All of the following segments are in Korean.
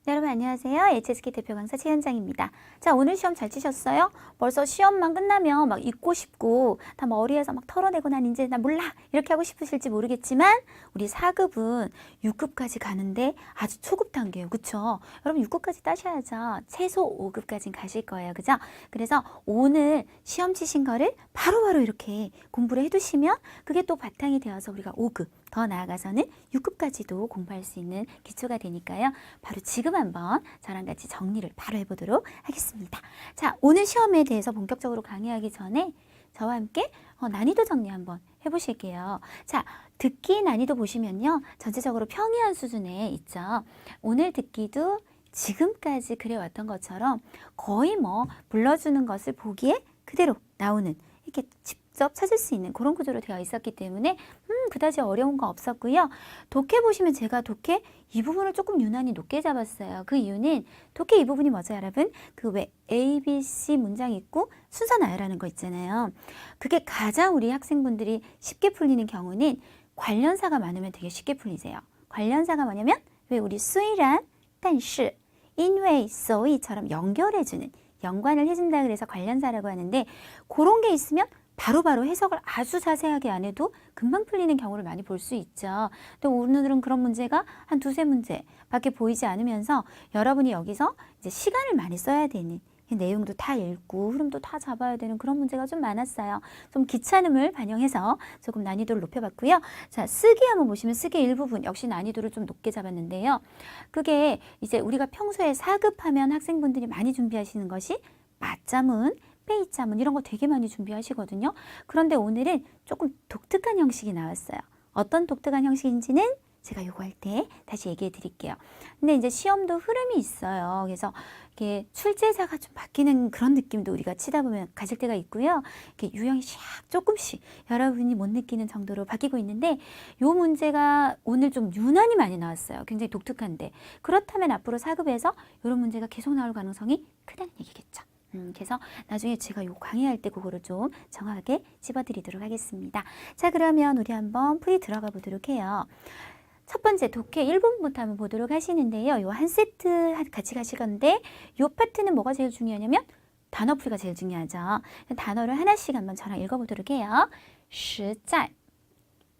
네, 여러분 안녕하세요. HSK 대표 강사 최현장입니다. 자, 오늘 시험 잘 치셨어요? 벌써 시험만 끝나면 막 잊고 싶고 다 머리에서 막 털어내고 난 이제 나 몰라 이렇게 하고 싶으실지 모르겠지만 우리 4급은 6급까지 가는데 아주 초급 단계예요. 그쵸? 여러분 6급까지 따셔야죠. 최소 5급까지는 가실 거예요. 그죠? 그래서 오늘 시험 치신 거를 바로바로 이렇게 공부를 해두시면 그게 또 바탕이 되어서 우리가 5급 더 나아가서는 6급까지도 공부할 수 있는 기초가 되니까요. 바로 지금 한번 저랑 같이 정리를 바로 해보도록 하겠습니다. 자, 오늘 시험에 대해서 본격적으로 강의하기 전에 저와 함께 난이도 정리 한번 해보실게요. 자, 듣기 난이도 보시면요. 전체적으로 평이한 수준에 있죠. 오늘 듣기도 지금까지 그래왔던 것처럼 거의 뭐 불러주는 것을 보기에 그대로 나오는 이렇게 직접 찾을 수 있는 그런 구조로 되어 있었기 때문에 그다지 어려운 거 없었고요. 독해 보시면 제가 독해 이 부분을 조금 유난히 높게 잡았어요. 그 이유는 독해 이 부분이 뭐죠, 여러분? 그 왜 A, B, C 문장 있고 순서 나열하는 거 있잖아요. 그게 가장 우리 학생분들이 쉽게 풀리는 경우는 관련사가 많으면 되게 쉽게 풀리세요. 관련사가 뭐냐면 왜 우리 虽然, 但是, 因为, 所以처럼 연결해주는 연관을 해준다 그래서 관련사라고 하는데 그런 게 있으면 바로바로 해석을 아주 자세하게 안 해도 금방 풀리는 경우를 많이 볼 수 있죠. 또 오늘은 그런 문제가 한 두세 문제 밖에 보이지 않으면서 여러분이 여기서 이제 시간을 많이 써야 되는 내용도 다 읽고 흐름도 다 잡아야 되는 그런 문제가 좀 많았어요. 좀 귀찮음을 반영해서 조금 난이도를 높여봤고요. 자, 쓰기 한번 보시면 쓰기 일부분 역시 난이도를 좀 높게 잡았는데요. 그게 이제 우리가 평소에 4급하면 학생분들이 많이 준비하시는 것이 맞자문, 페이자문 이런 거 되게 많이 준비하시거든요. 그런데 오늘은 조금 독특한 형식이 나왔어요. 어떤 독특한 형식인지는 제가 요거 할 때 다시 얘기해 드릴게요. 근데 이제 시험도 흐름이 있어요. 그래서 이게 출제자가 좀 바뀌는 그런 느낌도 우리가 치다 보면 가질 때가 있고요. 이렇게 유형이 샥 조금씩 여러분이 못 느끼는 정도로 바뀌고 있는데 요 문제가 오늘 좀 유난히 많이 나왔어요. 굉장히 독특한데 그렇다면 앞으로 4급에서 이런 문제가 계속 나올 가능성이 크다는 얘기겠죠. 그래서 나중에 제가 요 강의할 때 그거를 좀 정확하게 짚어드리도록 하겠습니다. 자, 그러면 우리 한번 풀이 들어가 보도록 해요. 첫 번째 독해 1부분부터 한번 보도록 하시는데요. 요 한 세트 같이 가실 건데 요 파트는 뭐가 제일 중요하냐면 단어 풀이가 제일 중요하죠. 단어를 하나씩 한번 저랑 읽어보도록 해요. 实在,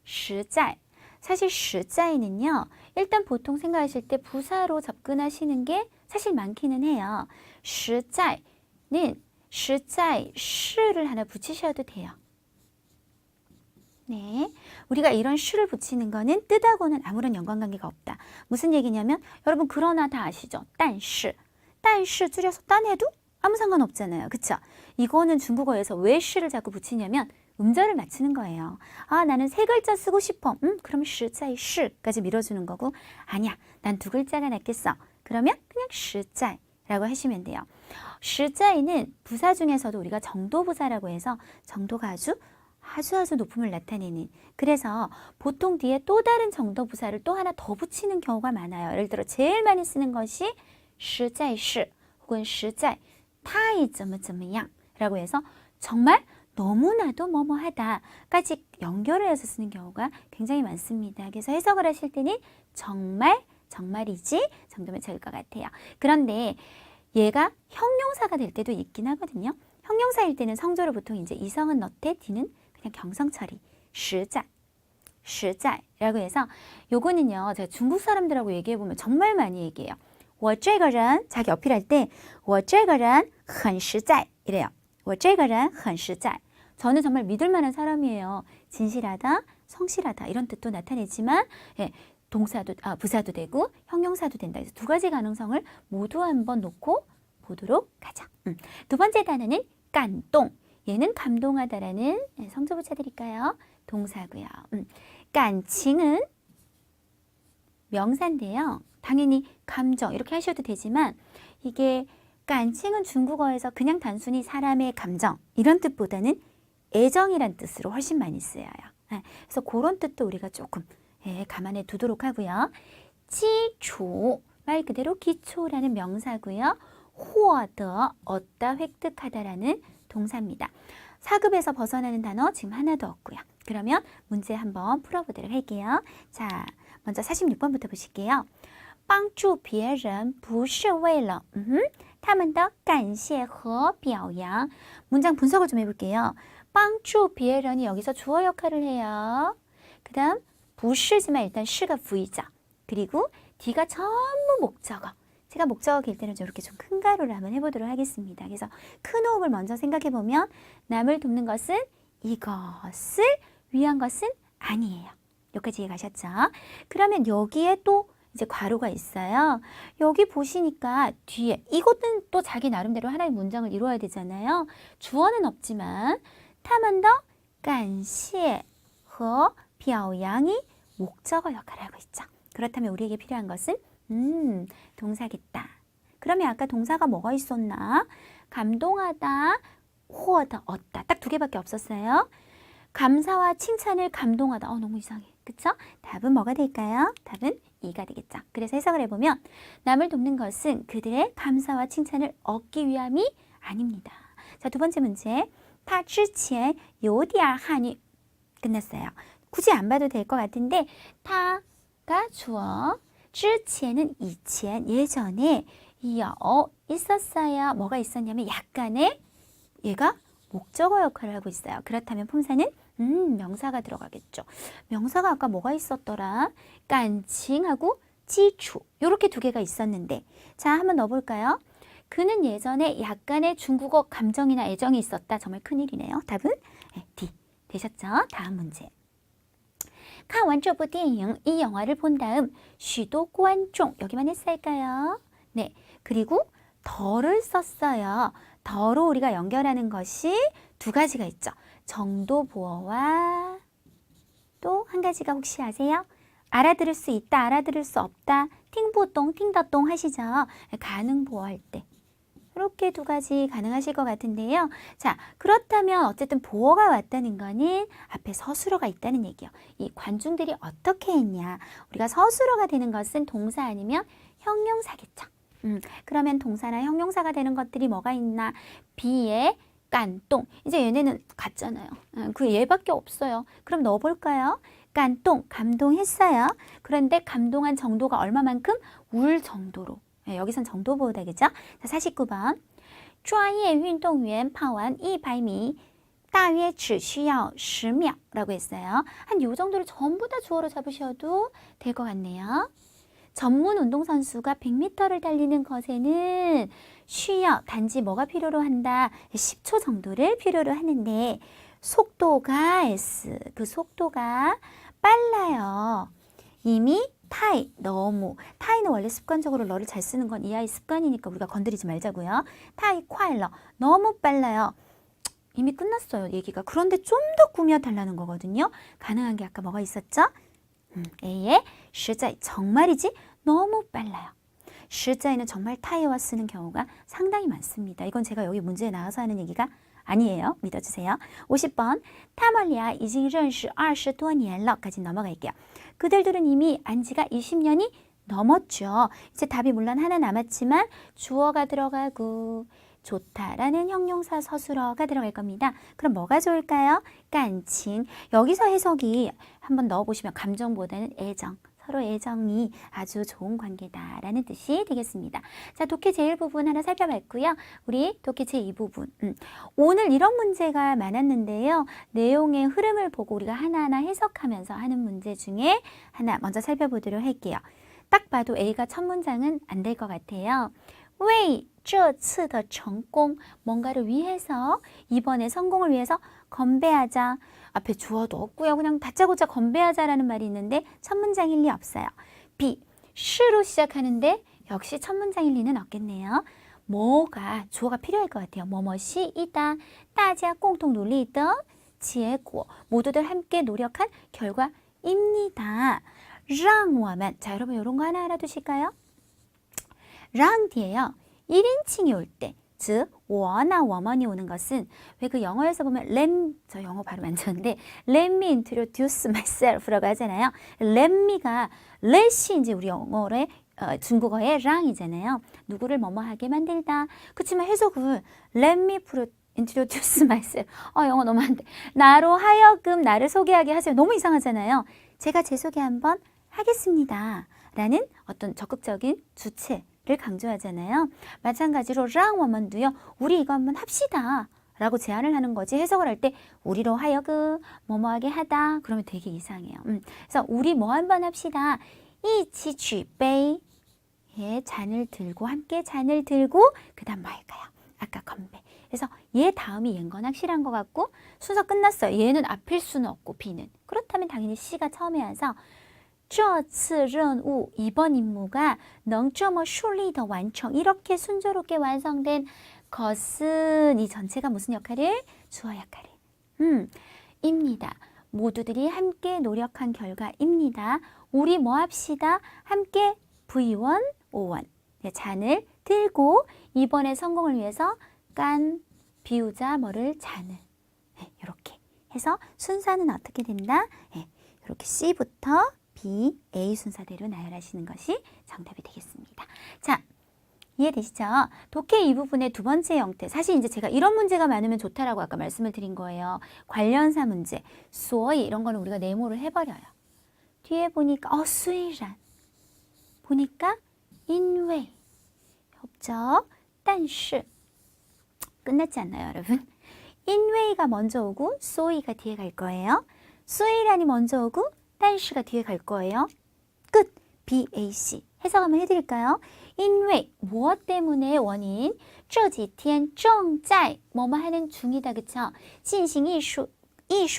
实在. 사실 实在는요. 일단 보통 생각하실 때 부사로 접근하시는 게 사실 많기는 해요. 实在는 实在, 是를 하나 붙이셔도 돼요. 네, 우리가 이런 시를 붙이는 거는 뜻하고는 아무런 연관관계가 없다. 무슨 얘기냐면 여러분 그러나 다 아시죠? 但是, 但是 줄여서 딴 해도 아무 상관없잖아요. 그쵸? 이거는 중국어에서 왜 시를 자꾸 붙이냐면 음절을 맞추는 거예요. 아, 나는 세 글자 쓰고 싶어. 그럼 实在, 是까지 밀어주는 거고 아니야, 난 두 글자가 낫겠어. 그러면 그냥 实在라고 하시면 돼요. 实在는 부사 중에서도 우리가 정도부사라고 해서 정도가 아주 높음을 나타내는, 그래서 보통 뒤에 또 다른 정도부사를 또 하나 더 붙이는 경우가 많아요. 예를 들어 제일 많이 쓰는 것이 实在是 혹은 实在太怎么怎么样라고 해서 정말 너무나도 뭐뭐하다 까지 연결을 해서 쓰는 경우가 굉장히 많습니다. 그래서 해석을 하실 때는 정말, 정말이지 정도면 좋을 것 같아요. 그런데 얘가 형용사가 될 때도 있긴 하거든요. 형용사일 때는 성조를 보통 이제 이성은 너태, 뒤는 그냥 경성 처리, 实在, 实在라고 해서 요거는요, 제가 중국 사람들하고 얘기해보면 정말 많이 얘기해요. 我这个人 자기 어필할 때 我这个人很实在 이래요. 我这个人很实在. 저는 정말 믿을 만한 사람이에요. 진실하다, 성실하다 이런 뜻도 나타내지만 예, 동사도, 부사도 되고 형용사도 된다. 그래서 두 가지 가능성을 모두 한번 놓고 보도록 하죠. 두 번째 단어는 깐동. 얘는 감동하다라는 성조부사 드릴까요? 동사고요. 깐칭은 명사인데요. 당연히 감정 이렇게 하셔도 되지만 이게 깐칭은 중국어에서 그냥 단순히 사람의 감정 이런 뜻보다는 애정이란 뜻으로 훨씬 많이 쓰여요. 그래서 그런 뜻도 우리가 조금 감안해 두도록 하고요. 기초, 말 그대로 기초라는 명사고요. 获得, 얻다, 획득하다라는 동사입니다. 4급에서 벗어나는 단어 지금 하나도 없고요. 그러면 문제 한번 풀어보도록 할게요. 자, 먼저 46번부터 보실게요. 帮助别人不是为了他们的感谢和表扬. 문장 분석을 좀 해볼게요. 帮助别人이 여기서 주어 역할을 해요. 그 다음 不是지만 일단 시가 V죠. 그리고 D가 전부 목적어. 제가 목적어 길 때는 이렇게 좀 큰 가로를 한번 해보도록 하겠습니다. 그래서 큰 호흡을 먼저 생각해보면 남을 돕는 것은 이것을 위한 것은 아니에요. 여기까지 이해가셨죠? 그러면 여기에 또 이제 괄호가 있어요. 여기 보시니까 뒤에 이것은 또 자기 나름대로 하나의 문장을 이루어야 되잖아요. 주어는 없지만 他们的感谢和表扬이 목적어 역할을 하고 있죠. 그렇다면 우리에게 필요한 것은 동사겠다. 그러면 아까 동사가 뭐가 있었나? 감동하다,获得, 얻다. 딱 두 개밖에 없었어요. 감사와 칭찬을 감동하다. 너무 이상해. 그쵸? 답은 뭐가 될까요? 답은 2가 되겠죠. 그래서 해석을 해보면 남을 돕는 것은 그들의 감사와 칭찬을 얻기 위함이 아닙니다. 자, 두 번째 문제. 他之前有点汉语 끝났어요. 굳이 안 봐도 될 것 같은데 他가 주어, 之前은 이前, 예전에 있었어요. 뭐가 있었냐면 약간의 얘가 목적어 역할을 하고 있어요. 그렇다면 품사는 명사가 들어가겠죠. 명사가 아까 뭐가 있었더라? 깐칭하고 지추 이렇게 두 개가 있었는데 자 한번 넣어볼까요? 그는 예전에 약간의 중국어 감정이나 애정이 있었다. 정말 큰일이네요. 답은 D 되셨죠? 다음 문제. 看完这部电影, 이 영화를 본 다음 许多观众 여기만 했을까요? 네, 그리고 더를 썼어요. 더로 우리가 연결하는 것이 두 가지가 있죠. 정도보어와 또 한 가지가 혹시 아세요? 알아들을 수 있다, 알아들을 수 없다. 팅보똥, 팅더똥 하시죠? 가능보어 할 때. 이렇게 두 가지 가능하실 것 같은데요. 자, 그렇다면 어쨌든 보어가 왔다는 거는 앞에 서술어가 있다는 얘기예요. 이 관중들이 어떻게 했냐. 우리가 서술어가 되는 것은 동사 아니면 형용사겠죠. 그러면 동사나 형용사가 되는 것들이 뭐가 있나? 비에 깐똥. 이제 얘네는 같잖아요. 그 얘밖에 없어요. 그럼 넣어볼까요? 깐똥, 감동했어요. 그런데 감동한 정도가 얼마만큼? 울 정도로. 여기선 정도보다겠죠? 자, 49번. 专业运动员跑完100米大约只需要10秒라고 했어요. 한 요 정도를 전부 다 주어로 잡으셔도 될 것 같네요. 전문 운동선수가 100m를 달리는 것에는 쉬어 단지 뭐가 필요로 한다? 10초 정도를 필요로 하는데 속도가 S, 그 속도가 빨라요. 이미 타이, 너무. 타이는 원래 습관적으로 러를 잘 쓰는 건 이 아이 습관이니까 우리가 건드리지 말자고요. 타이, 콰일러. 너무 빨라요. 이미 끝났어요, 얘기가. 그런데 좀 더 꾸며달라는 거거든요. 가능한 게 아까 뭐가 있었죠? A의 实在, 정말이지? 너무 빨라요. 实在는 정말 타이와 쓰는 경우가 상당히 많습니다. 이건 제가 여기 문제에 나와서 하는 얘기가 아니에요. 믿어주세요. 50번. 他们俩已经认识20多年了 까지 넘어갈게요. 그들들은 이미 안지가 20년이 넘었죠. 이제 답이 물론 하나 남았지만 주어가 들어가고 좋다라는 형용사 서술어가 들어갈 겁니다. 그럼 뭐가 좋을까요? 깐칭. 여기서 해석이 한번 넣어보시면 감정보다는 애정. 서로 애정이 아주 좋은 관계다라는 뜻이 되겠습니다. 자, 독해 제1부분 하나 살펴봤고요. 우리 독해 제2부분. 오늘 이런 문제가 많았는데요. 내용의 흐름을 보고 우리가 하나하나 해석하면서 하는 문제 중에 하나 먼저 살펴보도록 할게요. 딱 봐도 A가 첫 문장은 안 될 것 같아요. 为这次的成功, 뭔가를 위해서, 이번에 성공을 위해서 건배하자. 앞에 주어도 없고요. 그냥 다짜고짜 건배하자라는 말이 있는데 첫 문장일 리 없어요. B, 시로 시작하는데 역시 첫 문장일 리는 없겠네요. 뭐가, 주어가 필요할 것 같아요. 뭐뭐시 이다, 大家共同努力的结果, 모두들 함께 노력한 결과입니다. 让我们, 자 여러분 이런 거 하나 알아두실까요? 让 뒤에요. 1인칭이 올 때, 즉 워나 워먼이 오는 것은 왜 그 영어에서 보면 저 영어 발음 안 좋은데 let me introduce myself라고 하잖아요. let me가 let이 이제 우리 영어의 중국어의 랑이잖아요. 누구를 뭐뭐하게 만들다. 그렇지만 해석을 let me introduce myself. 영어 너무 안 돼. 나로 하여금 나를 소개하게 하세요. 너무 이상하잖아요. 제가 제 소개 한번 하겠습니다. 라는 어떤 적극적인 주체를 강조하잖아요. 마찬가지로 让我们도요. 우리 이거 한번 합시다. 라고 제안을 하는 거지. 해석을 할 때 우리로 하여금 뭐뭐하게 하다. 그러면 되게 이상해요. 그래서 우리 뭐 한번 합시다. 一起举杯. 예, 잔을 들고 함께 잔을 들고 그 다음 뭐 할까요? 아까 건배. 그래서 얘 다음이 얘인 건 확실한 것 같고 순서 끝났어요. 얘는 앞일 수는 없고 B는. 그렇다면 당연히 C가 처음에 와서 这次任务 이번 임무가 能这么顺利地完成 이렇게 순조롭게 완성된 것은 이 전체가 무슨 역할을? 주어 역할을. 입니다. 모두들이 함께 노력한 결과입니다. 우리 뭐 합시다? 함께 V1, O1 네, 잔을 들고 이번에 성공을 위해서 깐 비우자 뭐를 잔을 네, 이렇게 해서 순서는 어떻게 된다? 네, 이렇게 C부터 B, A 순서대로 나열하시는 것이 정답이 되겠습니다. 자, 이해되시죠? 독해 이 부분의 두 번째 형태. 사실 이제 제가 이런 문제가 많으면 좋다라고 아까 말씀을 드린 거예요. 관련사 문제, 수어이 이런 거는 우리가 네모를 해버려요. 뒤에 보니까 수이란 보니까 인웨이 없죠? 但是 끝났지 않나요, 여러분? 인웨이가 먼저 오고 소이가 뒤에 갈 거예요. 수이란이 먼저 오고 但是가 뒤에 갈 거예요. 끝. B, A, C. 해석 한번 해드릴까요? 因为 무엇 때문에 원인 这几天正在 뭐뭐 하는 중이다. 그쵸? 进行艺术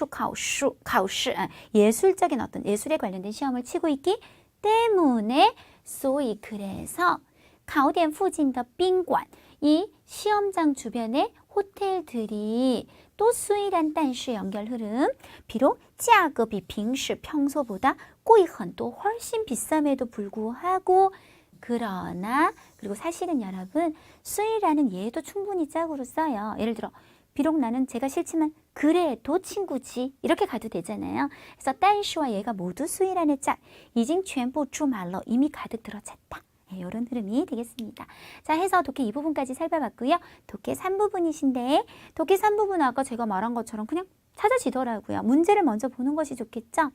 考试 예술적인 어떤 예술에 관련된 시험을 치고 있기 때문에 所以 그래서 考点附近的宾馆 이 시험장 주변의 호텔들이 또 수이란 但是 연결 흐름 비록 价格比平时 평소보다 贵很多 훨씬 비쌈에도 불구하고 그러나 그리고 사실은 여러분 수이라는 얘도 충분히 짝으로 써요. 예를 들어 비록 나는 제가 싫지만 그래도 친구지 이렇게 가도 되잖아요. 그래서 但是와 얘가 모두 수이란의 짝 已经全部注满了 이미 가득 들어찼다. 네, 이런 흐름이 되겠습니다. 자, 해서 독해 2부분까지 살펴봤고요. 독해 3부분이신데 독해 3부분은 아까 제가 말한 것처럼 그냥 찾아지더라고요. 문제를 먼저 보는 것이 좋겠죠?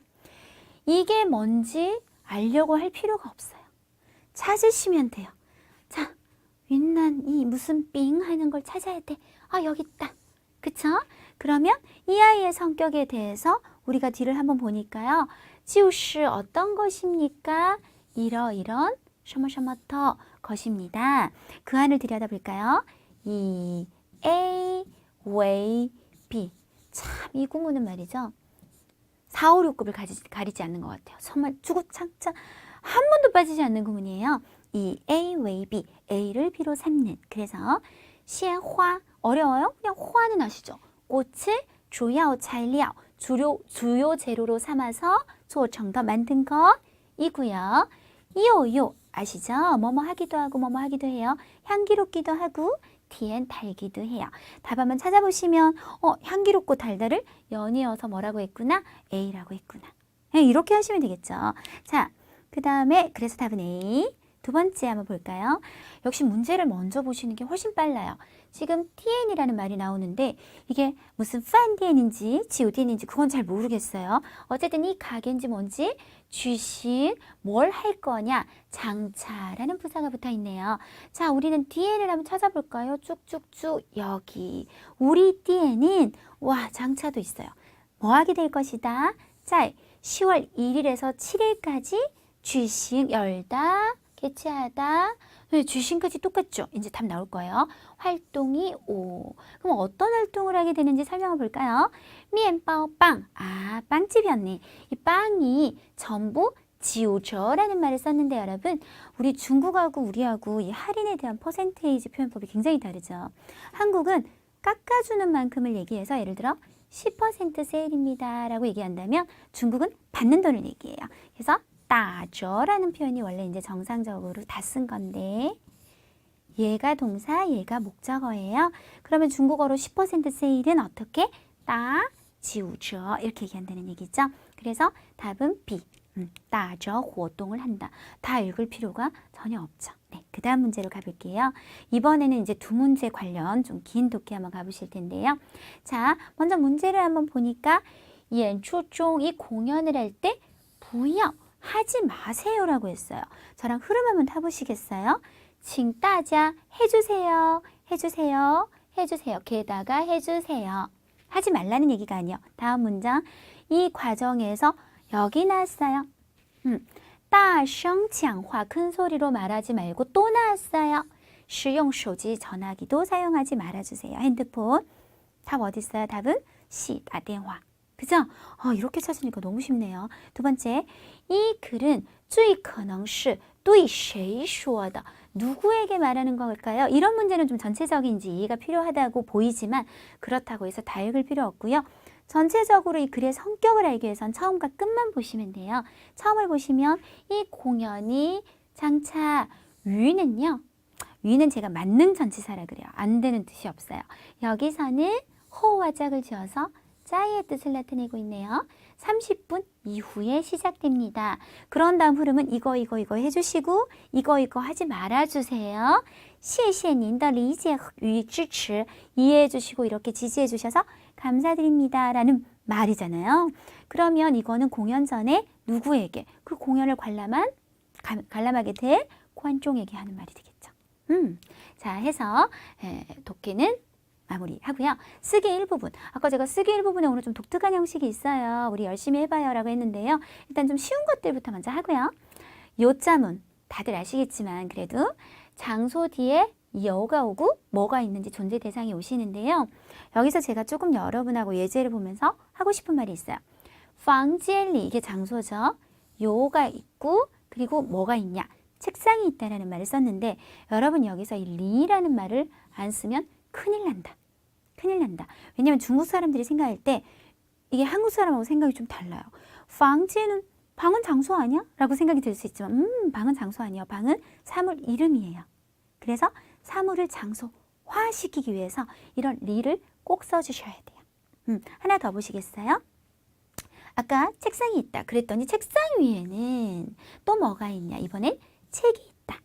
이게 뭔지 알려고 할 필요가 없어요. 찾으시면 돼요. 자, 윈난 이 무슨 빙 하는 걸 찾아야 돼. 여기 있다. 그쵸? 그러면 이 아이의 성격에 대해서 우리가 뒤를 한번 보니까요. 就是 어떤 것입니까? 이러이런 什么什么더 것입니다. 그 안을 들여다볼까요? 이 A, 왜, B. 참, 이 구문은 말이죠. 4, 5, 6급을 가리지 않는 것 같아요. 정말 주구장창 한 번도 빠지지 않는 구문이에요. 이 A, 왜, B. A를 B로 삼는. 그래서 鲜花 어려워요? 그냥 화는 아시죠? 꽃을 主要材料 주요 재료로 삼아서 做成的 만든 것이고요. 요요 아시죠? 뭐뭐 하기도 하고 뭐뭐 하기도 해요. 향기롭기도 하고 티엔 달기도 해요. 답 한번 찾아보시면 향기롭고 달달을 연이어서 뭐라고 했구나? A라고 했구나. 네, 이렇게 하시면 되겠죠. 자, 그 다음에 그래서 답은 A. 두 번째 한번 볼까요? 역시 문제를 먼저 보시는 게 훨씬 빨라요. 지금 TN이라는 말이 나오는데 이게 무슨 판디엔인지 지오디엔인지 그건 잘 모르겠어요. 어쨌든 이 가게인지 뭔지 주식 뭘 할 거냐 장차라는 부사가 붙어 있네요. 자, 우리는 DN을 한번 찾아볼까요? 쭉쭉쭉 여기 우리 DN은 와 장차도 있어요. 뭐 하게 될 것이다. 자, 10월 1일에서 7일까지 주식 열다 개최하다. 네, 주식까지 똑같죠? 이제 답 나올 거예요. 활동이 오. 그럼 어떤 활동을 하게 되는지 설명해 볼까요? 미엔바오 빵. 빵집이었네. 이 빵이 전부 지우저라는 말을 썼는데 여러분 우리 중국하고 우리하고 이 할인에 대한 퍼센테이지 표현법이 굉장히 다르죠. 한국은 깎아주는 만큼을 얘기해서 예를 들어 10% 세일입니다 라고 얘기한다면 중국은 받는 돈을 얘기해요. 그래서 따져라는 표현이 원래 이제 정상적으로 다 쓴 건데 얘가 동사, 얘가 목적어예요. 그러면 중국어로 10% 세일은 어떻게? 따지우저 이렇게 얘기한다는 얘기죠. 그래서 답은 B. 따져活동을 한다. 다 읽을 필요가 전혀 없죠. 네, 그 다음 문제로 가볼게요. 이번에는 이제 두 문제 관련 좀 긴 독해 한번 가보실 텐데요. 자, 먼저 문제를 한번 보니까 演出中 이 공연을 할 때 不要 하지 마세요라고 했어요. 저랑 흐름 한번 타보시겠어요? 请大家 해주세요. 해주세요. 해주세요. 게다가 해주세요. 하지 말라는 얘기가 아니에요. 다음 문장. 이 과정에서 여기 나왔어요. 大声讲话 큰 소리로 말하지 말고 또 나왔어요. 使用手机 전화기도 사용하지 말아주세요. 핸드폰. 답 어디 있어요? 답은 打电话. 그죠? 이렇게 찾으니까 너무 쉽네요. 두 번째, 이 글은 最可能是对谁说的 누구에게 말하는 걸까요? 이런 문제는 좀 전체적인지 이해가 필요하다고 보이지만 그렇다고 해서 다 읽을 필요 없고요. 전체적으로 이 글의 성격을 알기 위해선 처음과 끝만 보시면 돼요. 처음을 보시면 이 공연이 장차 위는요. 위는 제가 만능 전치사라 그래요. 안 되는 뜻이 없어요. 여기서는 호와 짝을 지어서 짜이의 뜻을 나타내고 있네요. 30분 이후에 시작됩니다. 그런 다음 흐름은 이거 해주시고 이거 하지 말아주세요. 谢谢您的理解与支持 이해해 주시고 이렇게 지지해 주셔서 감사드립니다 라는 말이잖아요. 그러면 이거는 공연 전에 누구에게 그 공연을 관람하게 될 관종에게 하는 말이 되겠죠. 자 해서 독해는 마무리하고요. 쓰기 일부분. 아까 제가 쓰기 일부분에 오늘 좀 독특한 형식이 있어요. 우리 열심히 해봐요 라고 했는데요. 일단 좀 쉬운 것들부터 먼저 하고요. 요자문 다들 아시겠지만 그래도 장소 뒤에 여가 오고 뭐가 있는지 존재 대상이 오시는데요. 여기서 제가 조금 여러분하고 예제를 보면서 하고 싶은 말이 있어요. 房间里 이게 장소죠. 요가 있고 그리고 뭐가 있냐. 책상이 있다라는 말을 썼는데 여러분 여기서 이 리라는 말을 안 쓰면 큰일 난다. 큰일 난다. 왜냐면 중국 사람들이 생각할 때 이게 한국 사람하고 생각이 좀 달라요. 房间은 방은 장소 아니야? 라고 생각이 들 수 있지만 방은 장소 아니에요. 방은 사물 이름이에요. 그래서 사물을 장소화시키기 위해서 이런 리를 꼭 써주셔야 돼요. 하나 더 보시겠어요? 아까 책상이 있다 그랬더니 책상 위에는 또 뭐가 있냐? 이번엔 책이 있다.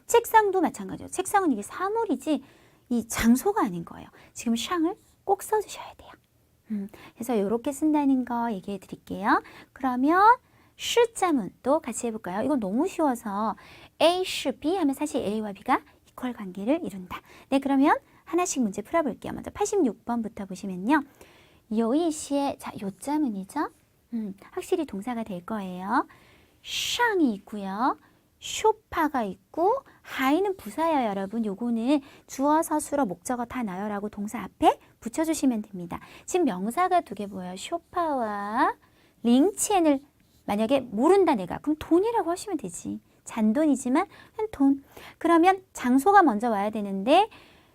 책상도 마찬가지예요. 책상은 이게 사물이지 이 장소가 아닌 거예요. 지금 샹을 꼭 써주셔야 돼요. 그래서 이렇게 쓴다는 거 얘기해 드릴게요. 그러면 시자문도 같이 해볼까요? 이건 너무 쉬워서 A, 시, B 하면 사실 A와 B가 이퀄 관계를 이룬다. 네, 그러면 하나씩 문제 풀어볼게요. 먼저 86번부터 보시면요. 요이시에 자, 요자문이죠. 확실히 동사가 될 거예요. 샹이 있고요. 쇼파가 있고 하이는 부사예요, 여러분. 요거는 주어, 서술어, 목적어 다 나열하고 동사 앞에 붙여주시면 됩니다. 지금 명사가 두 개 보여요. 쇼파와 링치엔을 만약에 모른다 내가 그럼 돈이라고 하시면 되지. 잔돈이지만 돈. 그러면 장소가 먼저 와야 되는데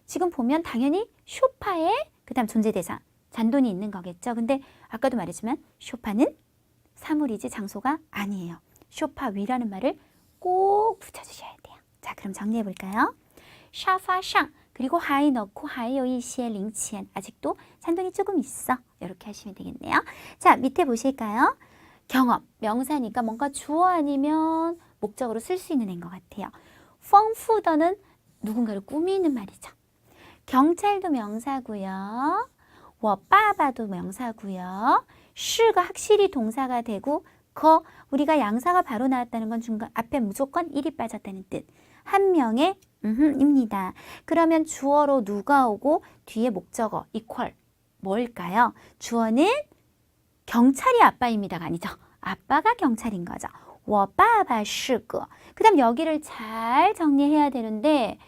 지금 보면 당연히 쇼파에 그 다음 존재대상 잔돈이 있는 거겠죠. 근데 아까도 말했지만 쇼파는 사물이지 장소가 아니에요. 쇼파 위라는 말을 꼭 붙여주셔야 돼요. 자, 그럼 정리해 볼까요? 沙发上 그리고 하이 넣고 하이 요이시에 링치엔 아직도 잔돈이 조금 있어. 이렇게 하시면 되겠네요. 자, 밑에 보실까요? 경험, 명사니까 뭔가 주어 아니면 목적으로 쓸 수 있는 애인 것 같아요. 丰富的는 누군가를 꾸미는 말이죠. 경찰도 명사고요. 我爸爸도 명사고요. 是가 확실히 동사가 되고 우리가 양사가 바로 나왔다는 건 중간 앞에 무조건 1이 빠졌다는 뜻. 한 명의 입니다. 그러면 주어로 누가 오고 뒤에 목적어 이퀄 뭘까요? 주어는 경찰이 아빠입니다가 아니죠. 아빠가 경찰인 거죠. 我爸爸是个 그 다음 여기를 잘 정리해야 되는데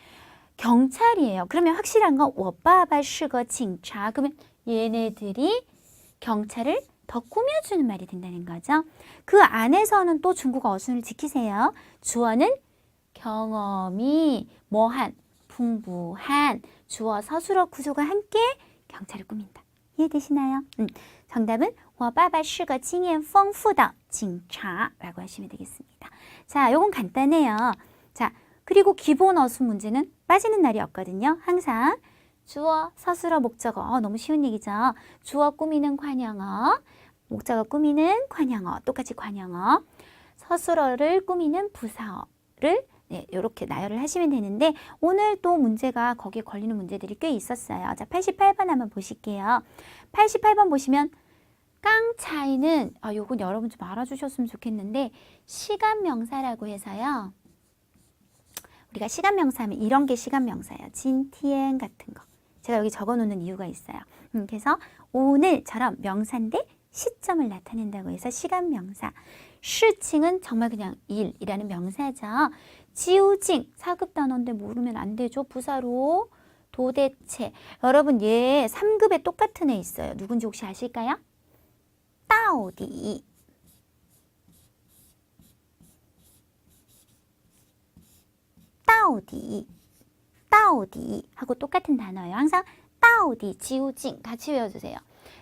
경찰이에요. 그러면 확실한 건 我爸爸是个警察 그러면 얘네들이 경찰을 더 꾸며주는 말이 된다는 거죠. 그 안에서는 또 중국어 어순을 지키세요. 주어는 경험이 뭐한, 풍부한 주어, 서술어 구조가 함께 경찰을 꾸민다. 이해되시나요? 정답은 我爸爸是个经验丰富的警察라고 하시면 되겠습니다. 자, 요건 간단해요. 자, 그리고 기본 어순 문제는 빠지는 날이 없거든요. 항상 주어, 서술어, 목적어 너무 쉬운 얘기죠. 주어 꾸미는 관형어, 목적어 꾸미는 관형어, 똑같이 관형어, 서술어를 꾸미는 부사어를 이렇게 나열을 하시면 되는데 오늘 또 문제가 거기에 걸리는 문제들이 꽤 있었어요. 자, 88번 한번 보실게요. 88번 보시면 깡차이는 요건 여러분 좀 알아주셨으면 좋겠는데 시간 명사라고 해서요. 우리가 시간 명사하면 이런 게 시간 명사예요. 진티엔 같은 거. 제가 여기 적어 놓는 이유가 있어요. 그래서 오늘처럼 명사인데 시점을 나타낸다고 해서 시간 명사. 시칭은 정말 그냥 일이라는 명사죠. 지우징 사급 단어인데 모르면 안 되죠. 부사로 도대체. 여러분 얘 3급에 똑같은 애 있어요. 누군지 혹시 아실까요? 따오디. 따오디. 따오디 하고 똑같은 단어예요. 항상 따오디, 지우징 같이 외워주세요.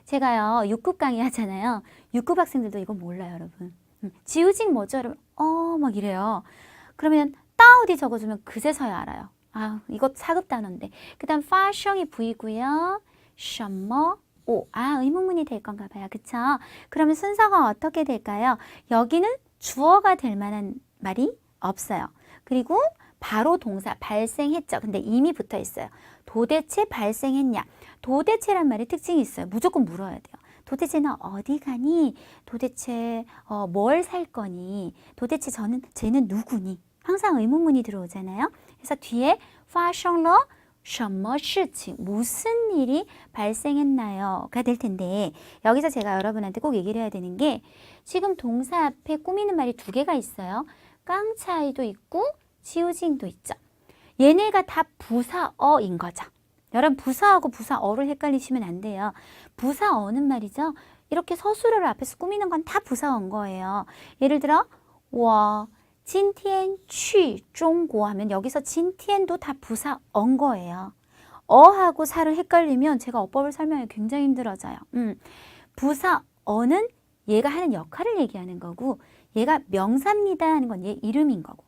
제가요 6급 강의 하잖아요. 6급 학생들도 이거 몰라요, 여러분. 지우징 뭐죠, 여러분? 막 이래요. 그러면 따오디 적어주면 그제서야 알아요. 이거 4급 단어인데. 그 다음 파숑이 V고요. 셔머 오. 의문문이 될 건가 봐요. 그쵸? 그러면 순서가 어떻게 될까요? 여기는 주어가 될 만한 말이 없어요. 그리고 바로 동사 발생했죠. 근데 이미 붙어 있어요. 도대체 발생했냐? 도대체란 말의 특징이 있어요. 무조건 물어야 돼요. 도대체 너 어디 가니? 도대체 뭘 살 거니? 도대체 쟤는 누구니? 항상 의문문이 들어오잖아요. 그래서 뒤에 发生了什么事情 무슨 일이 발생했나요? 가 될 텐데 여기서 제가 여러분한테 꼭 얘기를 해야 되는 게 지금 동사 앞에 꾸미는 말이 두 개가 있어요. 깡차이도 있고 지우징도 있죠. 얘네가 다 부사어인 거죠. 여러분 부사하고 부사어를 헷갈리시면 안 돼요. 부사어는 말이죠. 이렇게 서술어를 앞에서 꾸미는 건 다 부사어인 거예요. 예를 들어 我今天去中国 하면 여기서 今天도 다 부사어인 거예요. 어하고 사를 헷갈리면 제가 어법을 설명하기 굉장히 힘들어져요. 부사어는 얘가 하는 역할을 얘기하는 거고 얘가 명사입니다 하는 건 얘 이름인 거고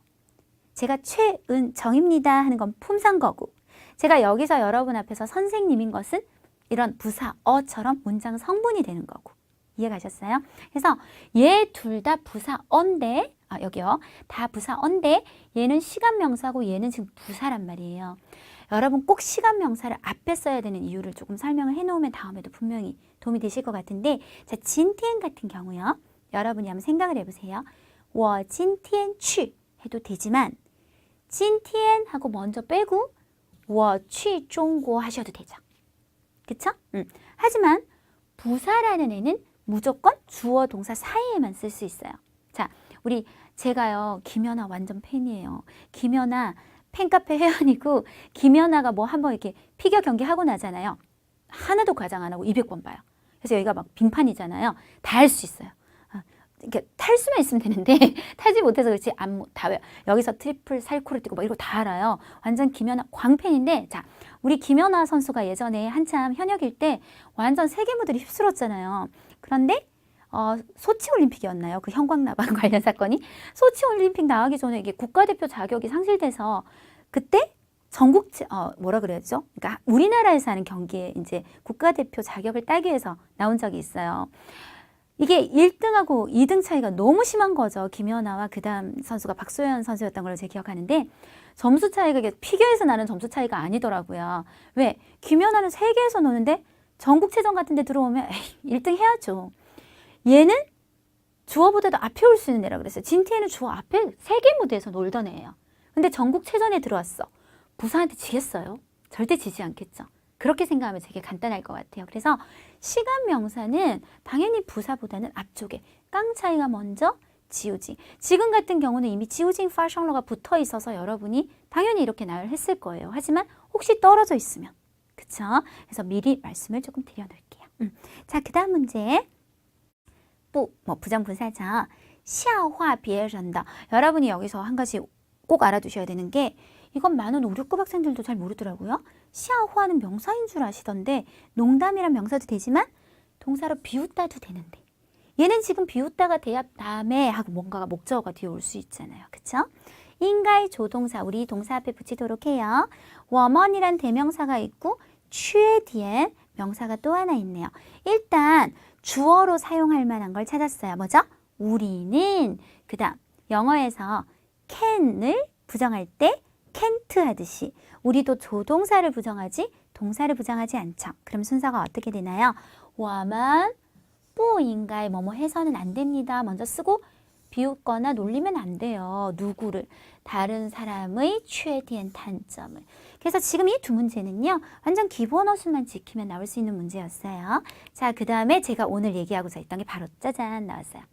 제가 최은정입니다 하는 건 품사인 거고 제가 여기서 여러분 앞에서 선생님인 것은 이런 부사어처럼 문장 성분이 되는 거고 이해가셨어요? 그래서 얘 둘 다 부사어인데 여기요. 다 부사어인데 얘는 시간 명사고 얘는 지금 부사란 말이에요. 여러분 꼭 시간 명사를 앞에 써야 되는 이유를 조금 설명을 해놓으면 다음에도 분명히 도움이 되실 것 같은데 자, 진티엔 같은 경우요. 여러분이 한번 생각을 해보세요. 我今天去 해도 되지만 진티엔 하고 먼저 빼고 我去中国 하셔도 되죠. 그쵸? 하지만 부사라는 애는 무조건 주어 동사 사이에만 쓸 수 있어요. 자, 제가요 김연아 완전 팬이에요. 김연아 팬카페 회원이고 김연아가 뭐 한번 이렇게 피겨 경기 하고 나잖아요. 하나도 과장 안 하고 200번 봐요. 그래서 여기가 막 빙판이잖아요. 다 할 수 있어요. 이렇게 탈 수만 있으면 되는데 타지 못해서 그렇지 다 외워. 여기서 트리플 살코를 뛰고 막 이런 거 다 알아요. 완전 김연아 광팬인데 자 우리 김연아 선수가 예전에 한참 현역일 때 완전 세계 무대를 휩쓸었잖아요. 그런데 소치올림픽이었나요? 그 형광나방 관련 사건이 소치올림픽 나가기 전에 이게 국가대표 자격이 상실돼서 그때 전국 뭐라 그래야죠? 그러니까 우리나라에서 하는 경기에 이제 국가대표 자격을 따기 위해서 나온 적이 있어요. 이게 1등하고 2등 차이가 너무 심한 거죠. 김연아와 그 다음 선수가 박소연 선수였던 걸로 제가 기억하는데 점수 차이가 이게 피겨에서 나는 점수 차이가 아니더라고요. 왜? 김연아는 세계에서 노는데 전국체전 같은 데 들어오면 1등 해야죠. 얘는 주어보다도 앞에 올 수 있는 애라 그랬어요. 진티에는 주어 앞에 세계 무대에서 놀던 애예요. 근데 전국체전에 들어왔어. 부사한테 지겠어요? 절대 지지 않겠죠. 그렇게 생각하면 되게 간단할 것 같아요. 그래서 시간 명사는 당연히 부사보다는 앞쪽에 깡차이가 먼저 지우징. 지금 같은 경우는 이미 지우징 파숑러가 붙어 있어서 여러분이 당연히 이렇게 나열했을 거예요. 하지만 혹시 떨어져 있으면 그쵸? 그래서 미리 말씀을 조금 드려놓을게요. 자, 그 다음 문제. 부정부사죠. 笑话别人的 여러분이 여기서 한 가지 꼭 알아두셔야 되는 게 이건 많은 5, 6급 학생들도 잘 모르더라고요. 笑话는 명사인 줄 아시던데 농담이란 명사도 되지만 동사로 비웃다도 되는데 얘는 지금 비웃다가 대합 다음에 하고 뭔가가 목적어가 뒤에 올 수 있잖아요. 그쵸? 인가의 조동사 우리 동사 앞에 붙이도록 해요. 我们이란 대명사가 있고 缺뒤에 명사가 또 하나 있네요. 일단 주어로 사용할 만한 걸 찾았어요. 뭐죠? 우리는 그 다음 영어에서 can을 부정할 때 can't 하듯이 우리도 조동사를 부정하지 동사를 부정하지 않죠. 그럼 순서가 어떻게 되나요? 我们 뿌인가에 뭐뭐 해서는 안 됩니다. 먼저 쓰고 비웃거나 놀리면 안 돼요. 누구를? 다른 사람의 최대한 단점을. 그래서 지금 이 두 문제는요. 완전 기본 어순만 지키면 나올 수 있는 문제였어요. 자, 그 다음에 제가 오늘 얘기하고자 했던 게 바로 짜잔 나왔어요.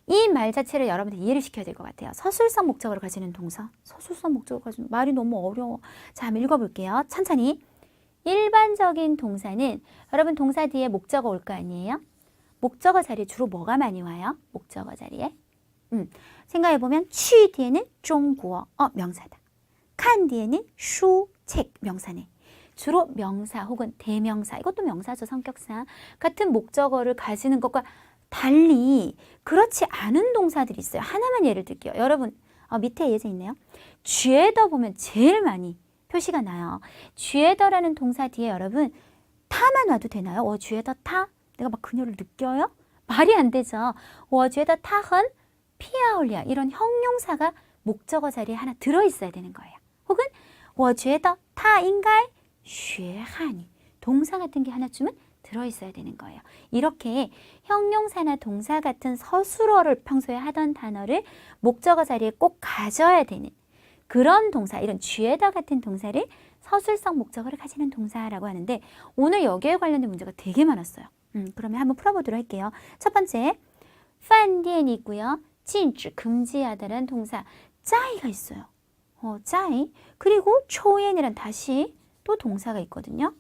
이 말 자체를 여러분들 이해를 시켜야 될 것 같아요. 서술성 목적어를 가지는 동사. 서술성 목적어를 가지는 말이 너무 어려워. 자, 한번 읽어볼게요. 천천히. 일반적인 동사는 여러분 동사 뒤에 목적어 올 거 아니에요? 목적어 자리에 주로 뭐가 많이 와요? 목적어 자리에. 생각해보면 취 뒤에는 중국어 명사다. 칸 뒤에는 슈, 책 명사네. 주로 명사 혹은 대명사, 이것도 명사죠. 성격상. 같은 목적어를 가지는 것과 달리 그렇지 않은 동사들이 있어요. 하나만 예를 들게요. 여러분 밑에 예제 있네요. 죄더 보면 제일 많이 표시가 나요. 죄더라는 동사 뒤에 여러분 타만 와도 되나요? 죄더 타? 내가 막 그녀를 느껴요? 말이 안 되죠. 죄더 타헌 피아올리아 이런 형용사가 목적어 자리에 하나 들어있어야 되는 거예요. 혹은 我觉得他应该学汉语 동사 같은 게 하나쯤은 들어있어야 되는 거예요. 이렇게 형용사나 동사 같은 서술어를 평소에 하던 단어를 목적어 자리에 꼭 가져야 되는 그런 동사, 이런 쥐에다 같은 동사를 서술성 목적어를 가지는 동사라고 하는데 오늘 여기에 관련된 문제가 되게 많았어요. 그러면 한번 풀어보도록 할게요. 첫 번째, 饭店있고요. 禁止 금지하다라는 동사 짜이가 있어요. 짜이. 그리고 초엔이란 다시 또 동사가 있거든요.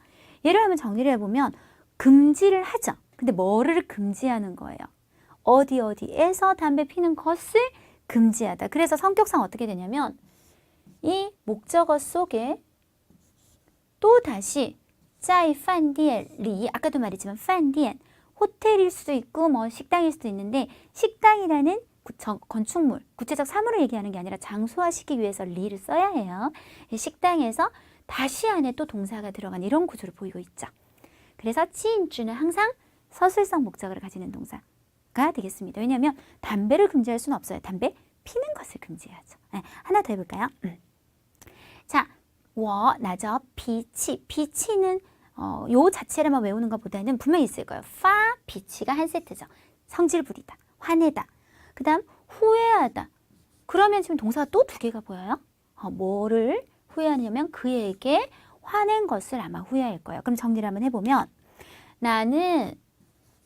예를 한번 정리를 해보면 금지를 하죠. 근데 뭐를 금지하는 거예요? 어디에서 담배 피는 것을 금지하다. 그래서 성격상 어떻게 되냐면 이 목적어 속에 또 다시 在饭店里 아까도 말했지만 饭店 호텔일 수도 있고 뭐 식당일 수도 있는데 식당이라는 건축물, 구체적 사물을 얘기하는 게 아니라 장소화시키기 위해서 리를 써야 해요. 식당에서 다시 안에 또 동사가 들어간 이런 구조를 보이고 있죠. 그래서 찐주는 항상 서술성 목적어를 가지는 동사가 되겠습니다. 왜냐하면 담배를 금지할 수는 없어요. 담배 피는 것을 금지해야죠. 네, 하나 더 해볼까요? 자, 나죠. 비치. 비치는 요 자체를만 외우는 것보다는 분명히 있을 거예요. 파, 비치가 한 세트죠. 성질 부리다, 화내다. 그 다음 후회하다. 그러면 지금 동사가 또 두 개가 보여요. 뭐를 후회하냐면 그에게 화낸 것을 아마 후회할 거예요. 그럼 정리를 한번 해보면 나는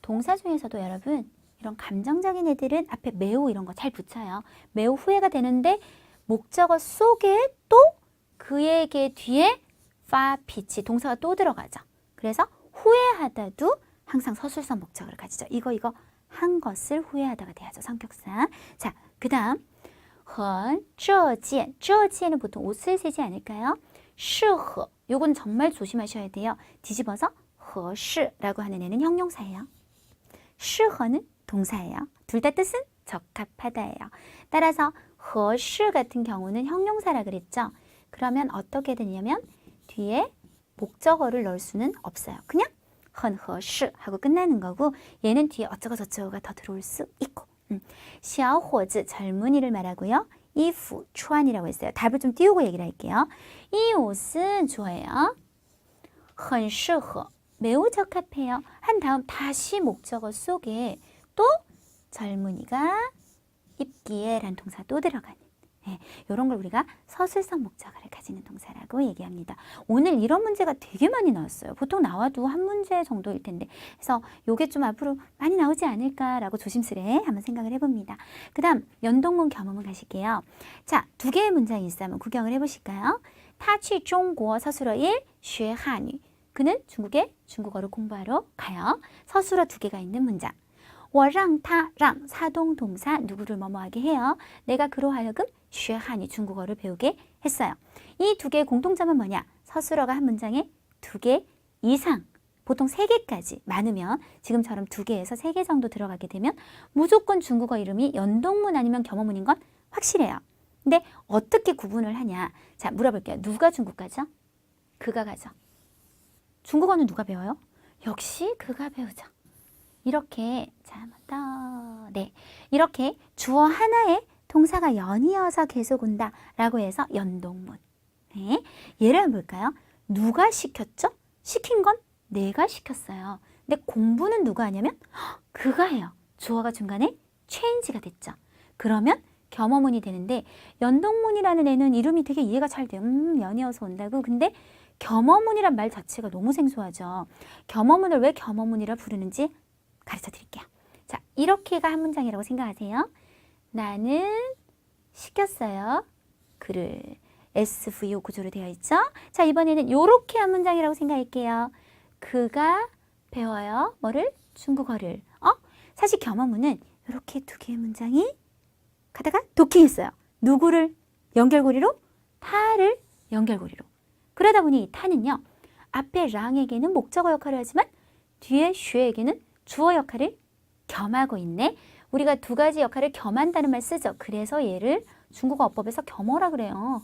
동사 중에서도 여러분 이런 감정적인 애들은 앞에 매우 이런 거 잘 붙여요. 매우 후회가 되는데 목적어 속에 또 그에게 뒤에 파, 비치 동사가 또 들어가죠. 그래서 후회하다도 항상 서술성 목적어를 가지죠. 이거 한 것을 후회하다가 돼야죠. 성격상. 자, 그 다음 很这件 这件은 보통 옷을 세지 않을까요? 适合 요건 정말 조심하셔야 돼요. 뒤집어서 合适라고 하는 애는 형용사예요. 适合는 동사예요. 둘 다 뜻은 적합하다예요. 따라서 合适 같은 경우는 형용사라 그랬죠. 그러면 어떻게 되냐면 뒤에 목적어를 넣을 수는 없어요. 그냥 很合适 하고 끝나는 거고 얘는 뒤에 어쩌고 저쩌고가 더 들어올 수 있고 小伙子 젊은이를 말하고요. 衣服 穿이라고 했어요. 답을 좀 띄우고 얘기를 할게요. 이 옷은 좋아요. 很适合 매우 적합해요. 한 다음 다시 목적어 속에 또 젊은이가 입기에 란 동사 또 들어가는 이런 걸 우리가 서술성 목적어를 가지는 동사라고 얘기합니다. 오늘 이런 문제가 되게 많이 나왔어요. 보통 나와도 한 문제 정도일 텐데 그래서 이게 좀 앞으로 많이 나오지 않을까라고 조심스레 한번 생각을 해봅니다. 그 다음 연동문 겸업문 가실게요. 자, 두 개의 문장이 있어요. 한번 구경을 해보실까요? 他去中国 서술어 1, 学汉语 그는 중국에 중국어를 공부하러 가요. 서술어 두 개가 있는 문장 我让他让 사동동사 누구를 뭐뭐하게 해요. 내가 그로 하여금 学汉语 중국어를 배우게 했어요. 이 두 개의 공통점은 뭐냐? 서술어가 한 문장에 두 개 이상 보통 세 개까지 많으면 지금처럼 두 개에서 세 개 정도 들어가게 되면 무조건 중국어 이름이 연동문 아니면 겸업문인 건 확실해요. 근데 어떻게 구분을 하냐? 자, 물어볼게요. 누가 중국 가죠? 그가 가죠. 중국어는 누가 배워요? 역시 그가 배우죠. 이렇게 자, 한번 더. 네. 이렇게 주어 하나에 동사가 연이어서 계속 온다 라고 해서 연동문. 네. 예를 한번 볼까요? 누가 시켰죠? 시킨 건 내가 시켰어요. 근데 공부는 누가 하냐면 그가예요. 주어가 중간에 change가 됐죠. 그러면 겸어문이 되는데 연동문이라는 애는 이름이 되게 이해가 잘 돼요. 연이어서 온다고. 근데 겸어문이란 말 자체가 너무 생소하죠. 겸어문을 왜 겸어문이라 부르는지 가르쳐 드릴게요. 자, 이렇게가 한 문장이라고 생각하세요. 나는 시켰어요. 그를. SVO 구조로 되어 있죠. 자, 이번에는 이렇게 한 문장이라고 생각할게요. 그가 배워요. 뭐를? 중국어를. 사실 겸어문은 이렇게 두 개의 문장이 가다가 도킹했어요. 누구를 연결고리로? 타를 연결고리로. 그러다 보니 타는요. 앞에 랑에게는 목적어 역할을 하지만 뒤에 슈에게는 주어 역할을 겸하고 있네. 우리가 두 가지 역할을 겸한다는 말 쓰죠. 그래서 얘를 중국어 어법에서 겸어라 그래요.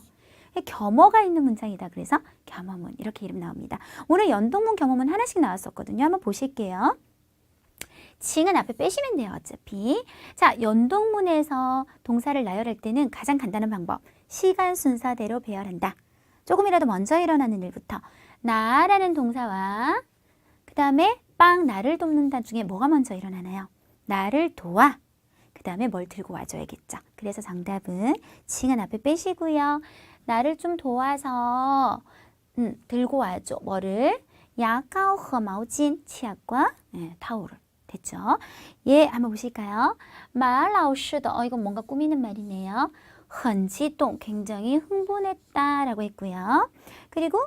겸어가 있는 문장이다. 그래서 겸어문 이렇게 이름 나옵니다. 오늘 연동문 겸어문 하나씩 나왔었거든요. 한번 보실게요. 칭은 앞에 빼시면 돼요. 어차피. 자, 연동문에서 동사를 나열할 때는 가장 간단한 방법. 시간 순서대로 배열한다. 조금이라도 먼저 일어나는 일부터 나라는 동사와 그 다음에 빵 나를 돕는다 중에 뭐가 먼저 일어나나요? 나를 도와. 그 다음에 뭘 들고 와줘야겠죠. 그래서 정답은 칭은 앞에 빼시고요. 나를 좀 도와서 들고 와줘. 뭐를? 야가오허 마오진 치약과 타올을. 됐죠? 예, 한번 보실까요? 마라오시더. 이건 뭔가 꾸미는 말이네요. 很激动, 굉장히 흥분했다라고 했고요. 그리고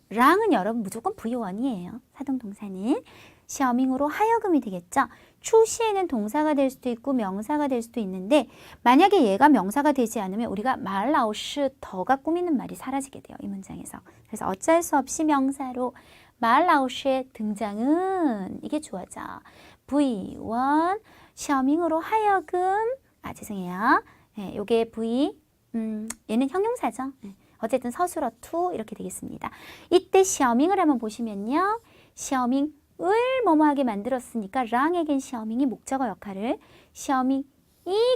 랑은 여러분 무조건 부유원이에요. 사동동사는. 셔밍으로 하여금이 되겠죠. 추시에는 동사가 될 수도 있고 명사가 될 수도 있는데 만약에 얘가 명사가 되지 않으면 우리가 말라오시더가 꾸미는 말이 사라지게 돼요. 이 문장에서. 그래서 어쩔 수 없이 명사로 말라오시의 등장은 이게 주어져. 부이원 셔밍으로 하여금 죄송해요. 요게 부이 얘는 형용사죠. 어쨌든 서술어 to 이렇게 되겠습니다. 이때 셔밍을 한번 보시면요. 셔밍을 뭐뭐하게 만들었으니까 랑에겐 셔밍이 목적어 역할을 셔밍이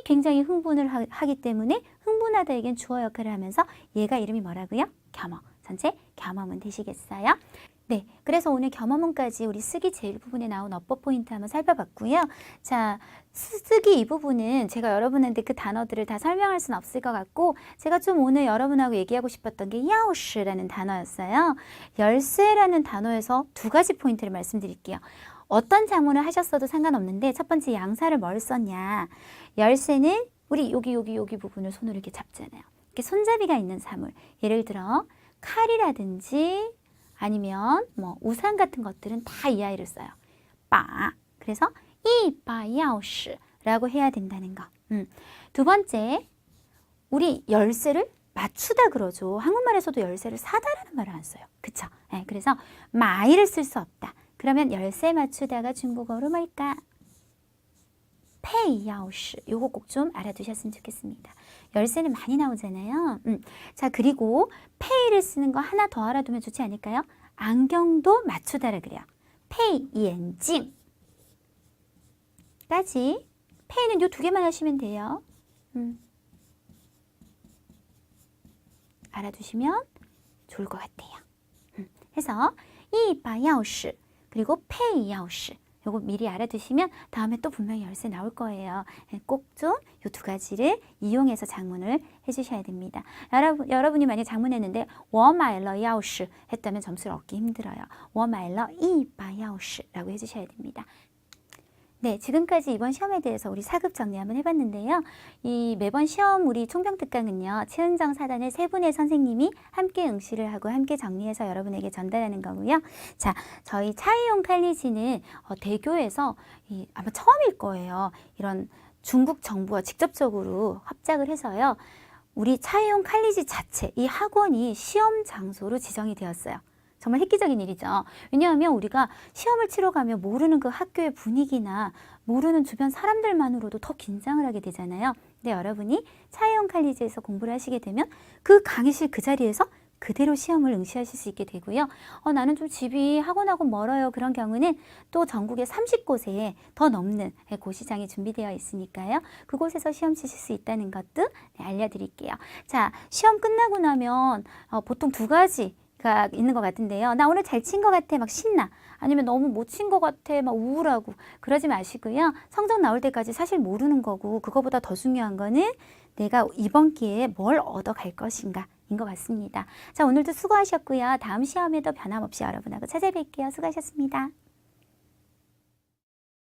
굉장히 흥분을 하기 때문에 흥분하다에겐 주어 역할을 하면서 얘가 이름이 뭐라고요? 겸어. 전체 겸어문 되시겠어요? 네, 그래서 오늘 겸어문까지 우리 쓰기 제일 부분에 나온 어법 포인트 한번 살펴봤고요. 자, 쓰기 이 부분은 제가 여러분한테 그 단어들을 다 설명할 수는 없을 것 같고 제가 좀 오늘 여러분하고 얘기하고 싶었던 게 야오시라는 단어였어요. 열쇠라는 단어에서 두 가지 포인트를 말씀드릴게요. 어떤 자문을 하셨어도 상관없는데 첫 번째 양사를 뭘 썼냐. 열쇠는 우리 여기 부분을 손으로 이렇게 잡잖아요. 이렇게 손잡이가 있는 사물. 예를 들어 칼이라든지 아니면 뭐 우산 같은 것들은 다 이 아이를 써요. 빠. 그래서 이 바야오시라고 해야 된다는 거. 두 번째, 우리 열쇠를 맞추다 그러죠. 한국말에서도 열쇠를 사다라는 말을 안 써요. 그쵸? 네, 그래서 마이를 쓸 수 없다. 그러면 열쇠 맞추다가 중국어로 뭘까? 페이야오시. 요거 꼭 좀 알아두셨으면 좋겠습니다. 열쇠는 많이 나오잖아요. 자, 그리고 페이를 쓰는 거 하나 더 알아두면 좋지 않을까요? 안경도 맞추다라 그래요. 페이, 이엔징. 까지. 페이는 요 두 개만 하시면 돼요. 알아두시면 좋을 것 같아요. 해서 이 바야오시 그리고 페이야오시 요거 미리 알아두시면 다음에 또 분명히 열쇠 나올 거예요. 꼭 좀 이 두 가지를 이용해서 장문을 해주셔야 됩니다. 여러분이 만약 장문했는데 我买了钥匙 했다면 점수를 얻기 힘들어요. 我买了一把钥匙 라고 해주셔야 됩니다. 네, 지금까지 이번 시험에 대해서 우리 4급 정리 한번 해봤는데요. 이 매번 시험 우리 총평특강은요. 최은정 사단의 세 분의 선생님이 함께 응시를 하고 함께 정리해서 여러분에게 전달하는 거고요. 자, 저희 차이용 칼리지는 대교에서 아마 처음일 거예요. 이런 중국 정부와 직접적으로 합작을 해서요. 우리 차이용 칼리지 자체, 이 학원이 시험 장소로 지정이 되었어요. 정말 획기적인 일이죠. 왜냐하면 우리가 시험을 치러 가면 모르는 그 학교의 분위기나 모르는 주변 사람들만으로도 더 긴장을 하게 되잖아요. 근데 여러분이 차이용 칼리지에서 공부를 하시게 되면 그 강의실 그 자리에서 그대로 시험을 응시하실 수 있게 되고요. 나는 좀 집이 학원하고 멀어요. 그런 경우는 또 전국에 30곳에 더 넘는 고시장이 준비되어 있으니까요. 그곳에서 시험 치실 수 있다는 것도 알려드릴게요. 자, 시험 끝나고 나면 보통 두 가지 가 있는 것 같은데요. 나 오늘 잘 친 것 같아 막 신나. 아니면 너무 못 친 것 같아 막 우울하고 그러지 마시고요. 성적 나올 때까지 사실 모르는 거고 그거보다 더 중요한 거는 내가 이번 기회에 뭘 얻어갈 것인가 인 것 같습니다. 자, 오늘도 수고하셨고요. 다음 시험에도 변함없이 여러분하고 찾아뵐게요. 수고하셨습니다.